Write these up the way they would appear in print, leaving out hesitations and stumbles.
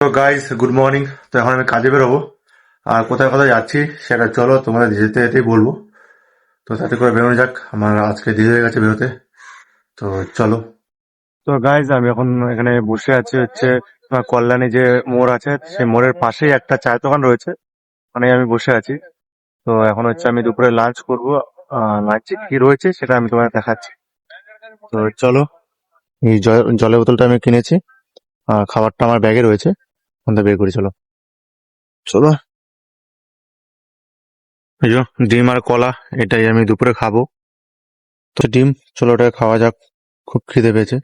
তো guys, good morning. তো এখন আমি কাজে বেরোবো। আর কোথায় কোথায় যাচ্ছি সেটা চলো তোমাদের যেতে যেতেই বলবো। তো তাতে করে বেরোনো যাক, আমার আজকে দেরি হয়ে গেছে বেরোতে। তো চলো। তো গাইস, আমি এখন এখানে বসে আছি হচ্ছে তোমার কল্যাণী যে মোড় আছে সেই মোড়ের পাশেই একটা চায়ের দোকান রয়েছে, মানে আমি বসে আছি। তো এখন হচ্ছে আমি দুপুরে লাঞ্চ করবো। লাঞ্চে কি রয়েছে সেটা আমি তোমাদের দেখাচ্ছি। তো চলো, এই জলের বোতলটা আমি কিনেছি, আর খাবারটা আমার ব্যাগে রয়েছে, ওখান থেকে বের করি। চলো চলো। এই যে ডিম আর কলা, এটাই আমি দুপুরে খাবো। তো ডিম, চলো ওটা খাওয়া যাক, খুব খিদে পেয়েছে।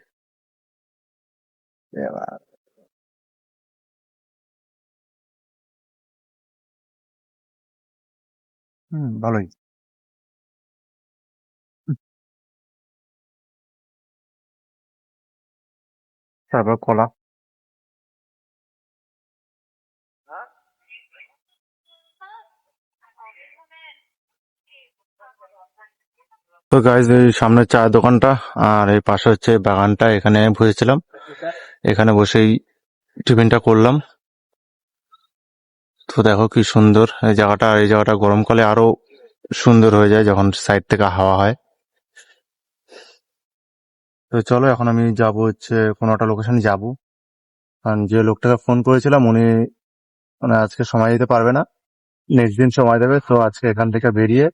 ভালোই। তারপর কলা। তো গাইজ, এই সামনের চায়ের দোকানটা আর এই পাশে হচ্ছে বাগানটা, এখানে বসেছিলাম। এখানে বসেই টিফিনটা করলাম। তো দেখো কি সুন্দর এই জায়গাটা, আর এই জায়গাটা গরমকালে আরো সুন্দর হয়ে যায় যখন সাইড থেকে হাওয়া হয়। তো চলো, এখন আমি যাব হচ্ছে কোনো একটা লোকেশনে যাব, কারণ যে লোকটাকে ফোন করেছিলাম উনি মানে আজকে সময় দিতে পারবে না, নেক্সট দিন সময় দেবে। তো আজকে এখান থেকে বেরিয়ে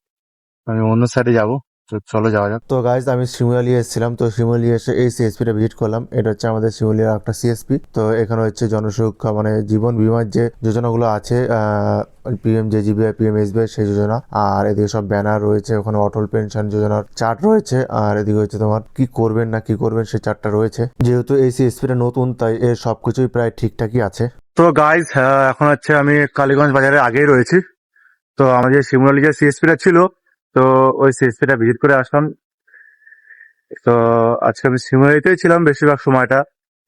আমি অন্য সাইডে যাব। তো চলো যাওয়া যাক। তো গাইজ, আমি শিমুলিয়া এসেছিলাম, তো শিমুলিয়া এসে এই সিএসপিটা ভিজিট করলাম। এটা হচ্ছে আমাদের শিমুলিয়ার একটা সিএসপি। তো এখানে হচ্ছে জনসুরক্ষা মানে জীবন বীমার যে যোজনাগুলো আছে, পিএম জেজিবিআই, পিএম এসবিআই সেই যোজনা। আর এদিকে সব ব্যানার রয়েছে, ওখানে অটল পেনশন যোজনার চার্ট রয়েছে। আর এদিকে হচ্ছে তোমার কি করবেন না কি করবেন সেই চার্টটা রয়েছে। যেহেতু এই সিএসপিটা নতুন, তাই এর সবকিছুই প্রায় ঠিকঠাকই আছে। তো গাইজ, এখন হচ্ছে আমি কালীগঞ্জ বাজারের আগেই রয়েছি। তো আমাদের শিমুলি যে সিএসপিটা ছিল, তো ওই সিএসপিটা ভিজিট করে আসলাম। তো আজকে আমি শিমুলিতেই ছিলাম বেশিরভাগ সময়টা।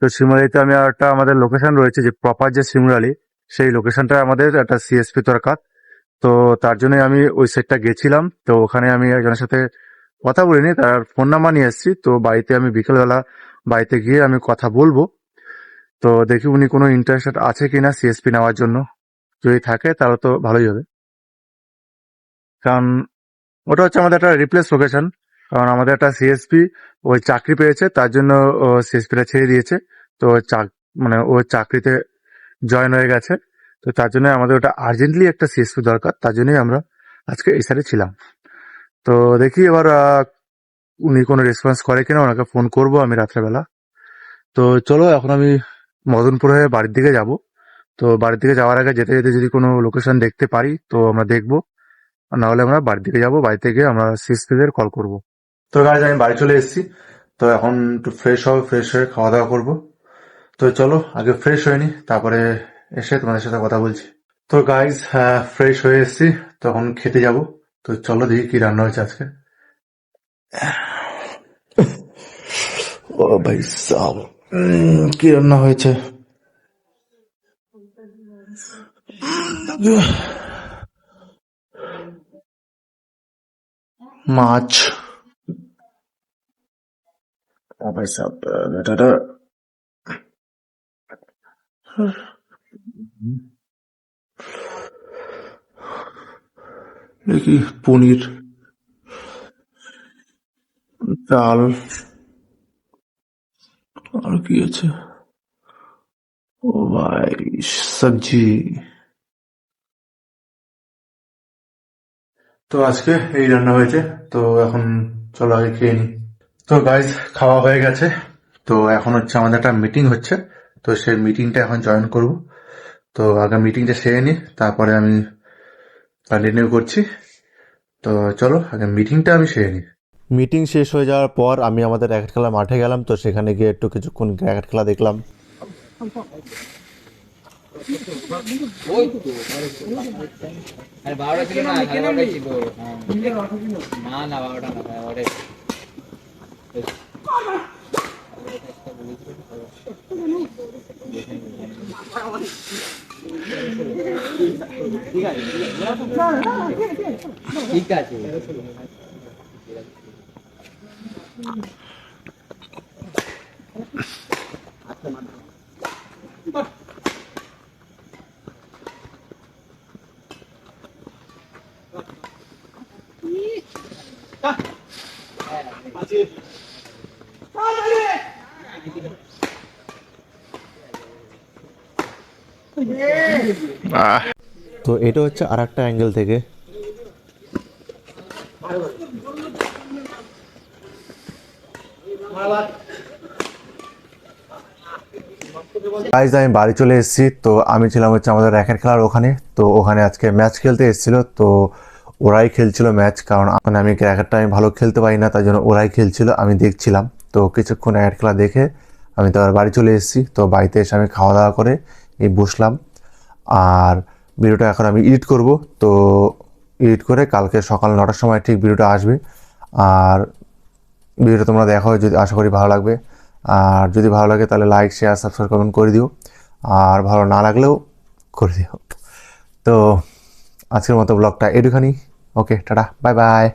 তো শিমুলিতে আমি আর একটা আমাদের লোকেশন রয়েছে, যে প্রপার যে শিমুলি, সেই লোকেশনটা আমাদের একটা সিএসপি দরকার। তো তার জন্যই আমি ওই সেটটা গেছিলাম। তো ওখানে আমি একজনের সাথে কথা বলিনি, তার ফোন নাম্বার নিয়ে এসেছি। তো বাড়িতে আমি বিকেলবেলা বাড়িতে গিয়ে আমি কথা বলবো। তো দেখি উনি কোনো ইন্টারেস্টেড আছে কিনা সিএসপি নেওয়ার জন্য। যদি থাকে তাহলে তো ভালোই হবে, কারণ ওটা হচ্ছে আমাদের একটা রিপ্লেস লোকেশন। কারণ আমাদের একটা সিএসপি ওই চাকরি পেয়েছে, তার জন্য ও সিএসপিটা ছেড়ে দিয়েছে। তো মানে ও চাকরিতে জয়েন হয়ে গেছে। তো তার জন্য আমাদের ওটা আর্জেন্টলি একটা সিএসপি দরকার, তার জন্যই আমরা আজকে এই সাইডে ছিলাম। তো দেখি এবার উনি কোনো রেসপন্স করে কিনা, ওনাকে ফোন করব আমি রাত্রেবেলা। তো চলো, এখন আমি মদনপুর হয়ে বাড়ির দিকে যাব। তো বাড়ির দিকে যাওয়ার আগে যেতে যেতে যদি কোনো লোকেশন দেখতে পারি তো আমরা দেখবো, আর না হলে আমরা বাড়ির দিকে যাবো, বাড়িতে গিয়ে আমরা সিএসপিদের কল করব। তো গাইজ, আমি বাড়ি চলে এসেছি। তো এখন একটু ফ্রেশ হবো, ফ্রেশ হয়ে খাওয়া দাওয়া করবো। তো চলো আগে ফ্রেশ হয়ে নি, তারপরে এসে তোমাদের সাথে কথা বলছি। তো গাইজ, ফ্রেশ হয়ে এসেছি, তখন খেতে যাব। তো চলো দেখি কি রান্না হয়েছে আজকে। ও ভাই সাব, কি রান্না হয়েছে? মাছ। ও ভাই সাব, এটা দেখি, পনির, ডাল, আর কি আছে? ও ভাই, সবজি। তো আজকে এই রান্না হয়েছে। তো এখন চলো আগে খেয়ে নি। তো গাইজ, খাওয়া হয়ে গেছে। তো এখন হচ্ছে আমাদের একটা মিটিং হচ্ছে, তো সেই মিটিংটা এখন জয়েন করব। তো আগে মিটিংটা সেরে নি, তারপরে আমি কন্টিনিউ করছি। তো চলো আগে মিটিংটা আমি সেরে নি। মিটিং শেষ হয়ে যাওয়ার পর আমি আমাদের ক্রিকেট খেলার মাঠে গেলাম। তো সেখানে গিয়ে একটু কিছুক্ষণ ক্রিকেট খেলা দেখলাম। ওই তো আরে 12টা ছিল না, 12টা ছিল। না না 12টা না, 12টা। ঠিক আছে। তো এটা হচ্ছে আর একটা অ্যাঙ্গেল থেকে। গাইজ আমি বাড়ি চলে এসেছি। তো আমি ছিলাম হচ্ছে আমাদের র্যাকেট খেলার ওখানে। তো ওখানে আজকে ম্যাচ খেলতে এসেছিলো, তো ওরাই খেলছিল ম্যাচ, কারণ মানে আমি র্যাকেটটা আমি ভালো খেলতে পারি না, তাই জন্য ওরাই খেলছিল, আমি দেখছিলাম। তো কিছুক্ষণ র্যাকেট খেলা দেখে আমি তো আর বাড়ি চলে এসেছি। তো বাড়িতে এসে আমি খাওয়া দাওয়া করে এই বসলাম। আর ভিডিওটা এখন আমি এডিট করব। তো এডিট করে কালকে সকাল 9টার সময় ঠিক ভিডিওটা আসবে। আর ভিডিওটা তোমরা দেখো, যদি আশা করি ভালো লাগবে। আর যদি ভালো লাগে তাহলে লাইক, শেয়ার, সাবস্ক্রাইব, কমেন্ট করে দিও। আর ভালো না লাগলেও করে দিও। তো আজকের মতো ব্লগটা এটুখানি। ওকে, টাটা, বাই বাই।